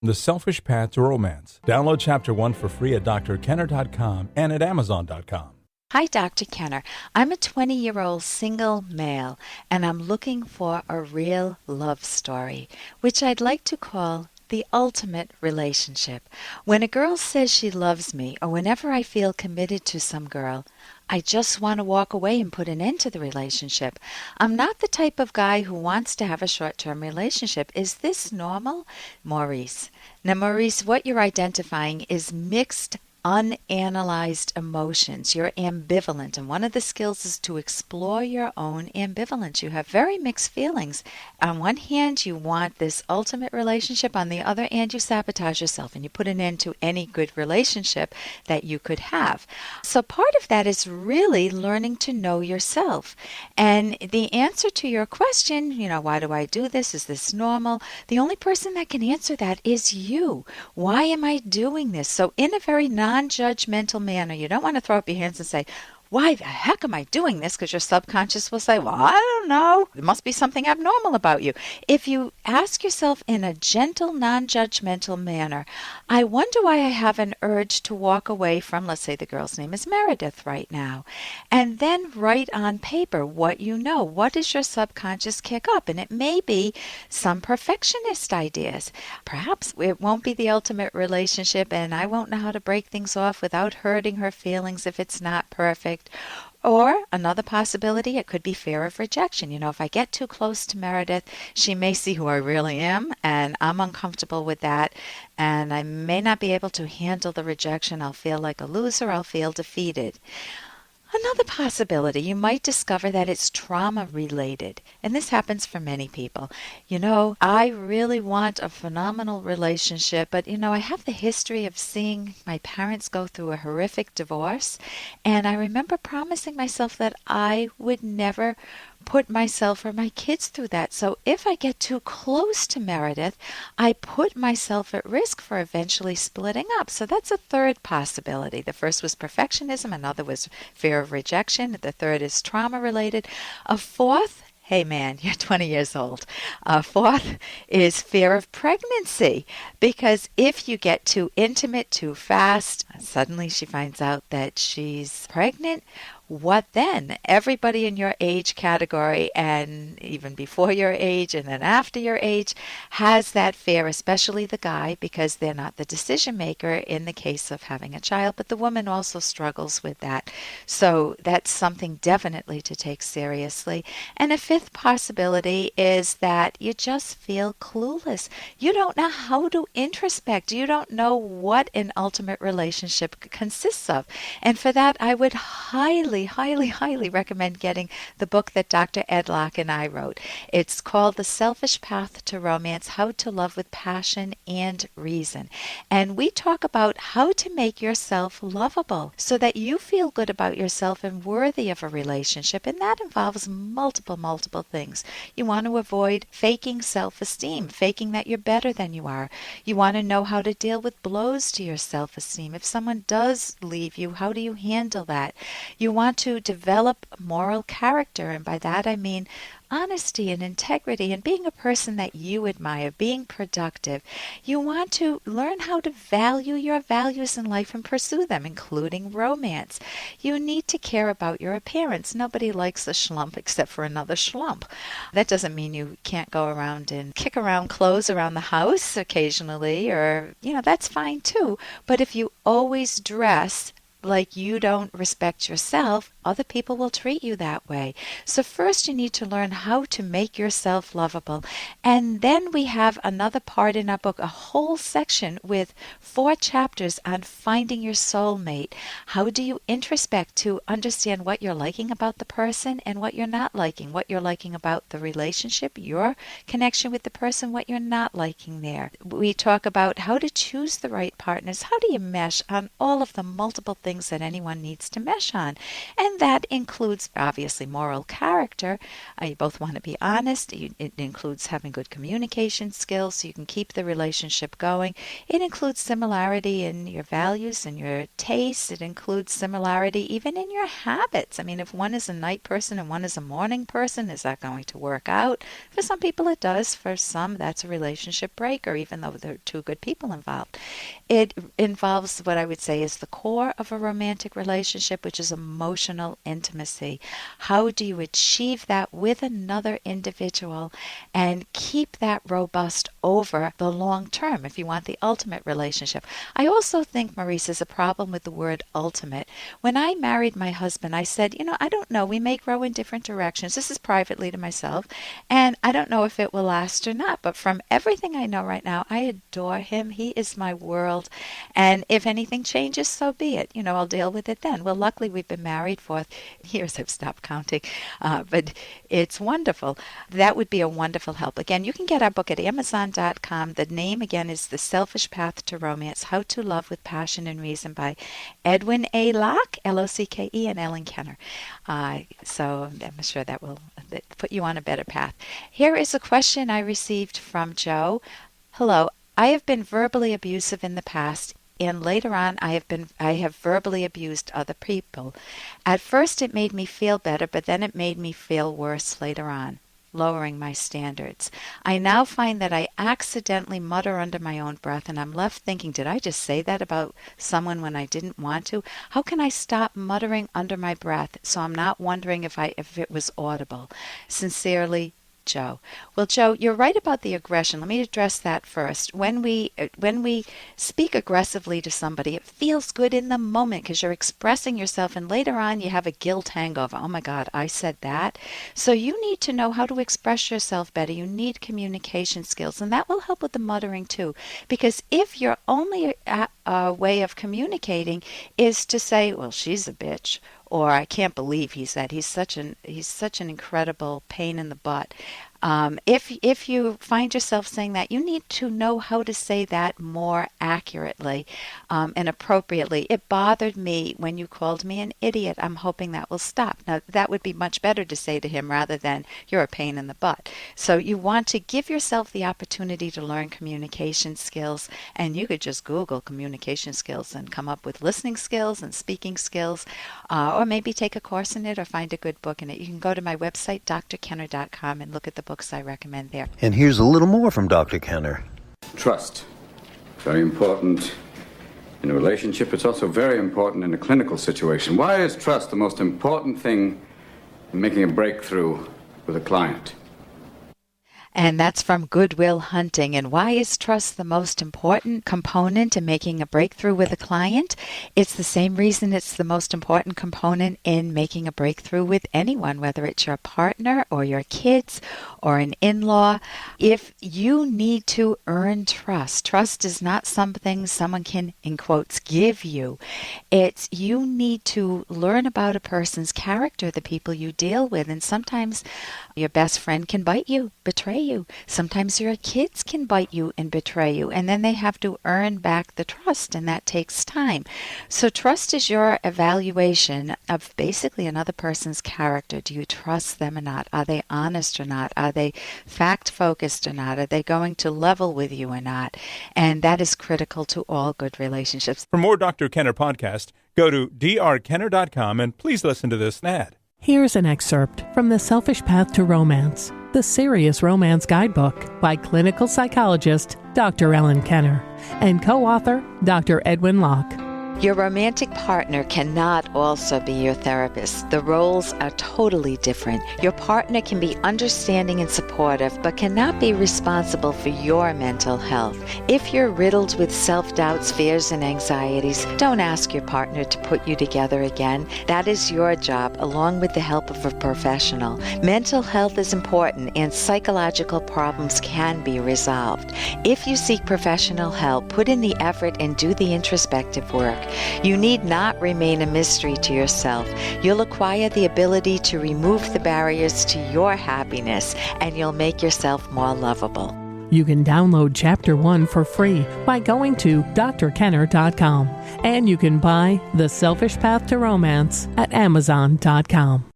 The Selfish Path to Romance. Download Chapter 1 for free at drkenner.com and at amazon.com. Hi, Dr. Kenner. I'm a 20-year-old single male, and I'm looking for a real love story, which I'd like to call the ultimate relationship. When a girl says she loves me, or whenever I feel committed to some girl, I just want to walk away and put an end to the relationship. I'm not the type of guy who wants to have a short-term relationship. Is this normal? Maurice. Now, Maurice, what you're identifying is mixed, unanalyzed emotions. You're ambivalent, and one of the skills is to explore your own ambivalence. You have very mixed feelings. On one hand, you want this ultimate relationship. On the other hand, you sabotage yourself and you put an end to any good relationship that you could have. So part of that is really learning to know yourself. And the answer to your question, why do I do this? Is this normal? The only person that can answer that is you. Why am I doing this? So in a very non-judgmental manner, you don't want to throw up your hands and say, why the heck am I doing this? Because your subconscious will say, well, I don't know. There must be something abnormal about you. If you ask yourself in a gentle, non-judgmental manner, I wonder why I have an urge to walk away from, let's say the girl's name is Meredith right now, and then write on paper what you know. What does your subconscious kick up? And it may be some perfectionist ideas. Perhaps it won't be the ultimate relationship, and I won't know how to break things off without hurting her feelings if it's not perfect. Or another possibility, it could be fear of rejection. If I get too close to Meredith, she may see who I really am, and I'm uncomfortable with that, and I may not be able to handle the rejection. I'll feel like a loser. I'll feel defeated. Another possibility, you might discover that it's trauma related, and this happens for many people. I really want a phenomenal relationship, but I have the history of seeing my parents go through a horrific divorce, and I remember promising myself that I would never put myself or my kids through that. So if I get too close to Meredith, I put myself at risk for eventually splitting up. So that's a third possibility. The first was perfectionism, another was fear of rejection, the third is trauma related. A fourth, hey man, you're 20 years old. Fourth is fear of pregnancy, because if you get too intimate too fast, suddenly she finds out that she's pregnant. What then? Everybody in your age category, and even before your age and then after your age, has that fear, especially the guy, because they're not the decision maker in the case of having a child, but the woman also struggles with that. So that's something definitely to take seriously. And a fifth possibility is that you just feel clueless. You don't know how to introspect. You don't know what an ultimate relationship consists of. And for that, I would highly recommend getting the book that Dr. Ed Locke and I wrote. It's called The Selfish Path to Romance, How to Love with Passion and Reason. And we talk about how to make yourself lovable so that you feel good about yourself and worthy of a relationship. And that involves multiple things. You want to avoid faking self-esteem, faking that you're better than you are. You want to know how to deal with blows to your self-esteem. If someone does leave you, how do you handle that? You want to develop moral character, and by that I mean honesty and integrity and being a person that you admire, being productive. You want to learn how to value your values in life and pursue them, including romance. You need to care about your appearance. Nobody likes a schlump except for another schlump. That doesn't mean you can't go around and kick around clothes around the house occasionally, or, that's fine too. But if you always dress like you don't respect yourself, other people will treat you that way. So first you need to learn how to make yourself lovable. And then we have another part in our book, a whole section with 4 chapters on finding your soulmate. How do you introspect to understand what you're liking about the person and what you're not liking, what you're liking about the relationship, your connection with the person, what you're not liking there. We talk about how to choose the right partners, how do you mesh on all of the multiple things things that anyone needs to mesh on. And that includes, obviously, moral character. You both want to be honest. It includes having good communication skills so you can keep the relationship going. It includes similarity in your values and your tastes. It includes similarity even in your habits. I mean, if one is a night person and one is a morning person, is that going to work out? For some people it does. For some, that's a relationship breaker, even though there are two good people involved. It involves what I would say is the core of a romantic relationship, which is emotional intimacy. How do you achieve that with another individual and keep that robust over the long term if you want the ultimate relationship? I also think, Maurice, is a problem with the word ultimate. When I married my husband, I said, I don't know, we may grow in different directions. This is privately to myself, and I don't know if it will last or not, but from everything I know right now, I adore him. He is my world, and if anything changes, so be it. I'll deal with it then. Well, luckily, we've been married for years. I've stopped counting, but it's wonderful. That would be a wonderful help. Again, you can get our book at Amazon.com. The name, again, is The Selfish Path to Romance, How to Love with Passion and Reason by Edwin A. Locke, Locke, and Ellen Kenner. So I'm sure that will put you on a better path. Here is a question I received from Joe. Hello, I have been verbally abusive in the past, and later on I have verbally abused other people. At first it made me feel better, but then it made me feel worse later on, lowering my standards. I now find that I accidentally mutter under my own breath, and I'm left thinking, did I just say that about someone when I didn't want to? How can I stop muttering under my breath so I'm not wondering if it was audible? Sincerely, Joe. Well, Joe, you're right about the aggression. Let me address that first. When we speak aggressively to somebody, it feels good in the moment because you're expressing yourself, and later on you have a guilt hangover. Oh my God, I said that. So you need to know how to express yourself better. You need communication skills, and that will help with the muttering too. Because if your only way of communicating is to say, well, she's a bitch, or I can't believe he said, he's such an incredible pain in the butt. If you find yourself saying that, you need to know how to say that more accurately and appropriately. It bothered me when you called me an idiot. I'm hoping that will stop. Now, that would be much better to say to him rather than you're a pain in the butt. So you want to give yourself the opportunity to learn communication skills, and you could just Google communication skills and come up with listening skills and speaking skills, or maybe take a course in it or find a good book in it. You can go to my website, drkenner.com, and look at the books I recommend there. And here's a little more from Dr. Kenner. Trust. Very important in a relationship. It's also very important in a clinical situation. Why is trust the most important thing in making a breakthrough with a client? And that's from Goodwill Hunting. And why is trust the most important component in making a breakthrough with a client? It's the same reason it's the most important component in making a breakthrough with anyone, whether it's your partner or your kids or an in-law. If you need to earn trust is not something someone can, in quotes, give you. It's you need to learn about a person's character, the people you deal with. And sometimes your best friend can bite you, betray you. Sometimes your kids can bite you and betray you, and then they have to earn back the trust, and that takes time. So trust is your evaluation of basically another person's character. Do you trust them or not? Are they honest or not? Are they fact-focused or not? Are they going to level with you or not? And that is critical to all good relationships. For more Dr. Kenner podcast, go to drkenner.com and please listen to this ad. Here's an excerpt from The Selfish Path to Romance, the Serious Romance Guidebook by clinical psychologist Dr. Ellen Kenner and co-author Dr. Edwin Locke. Your romantic partner cannot also be your therapist. The roles are totally different. Your partner can be understanding and supportive, but cannot be responsible for your mental health. If you're riddled with self-doubts, fears, and anxieties, don't ask your partner to put you together again. That is your job, along with the help of a professional. Mental health is important, and psychological problems can be resolved. If you seek professional help, put in the effort and do the introspective work. You need not remain a mystery to yourself. You'll acquire the ability to remove the barriers to your happiness, and you'll make yourself more lovable. You can download Chapter 1 for free by going to drkenner.com. And you can buy The Selfish Path to Romance at amazon.com.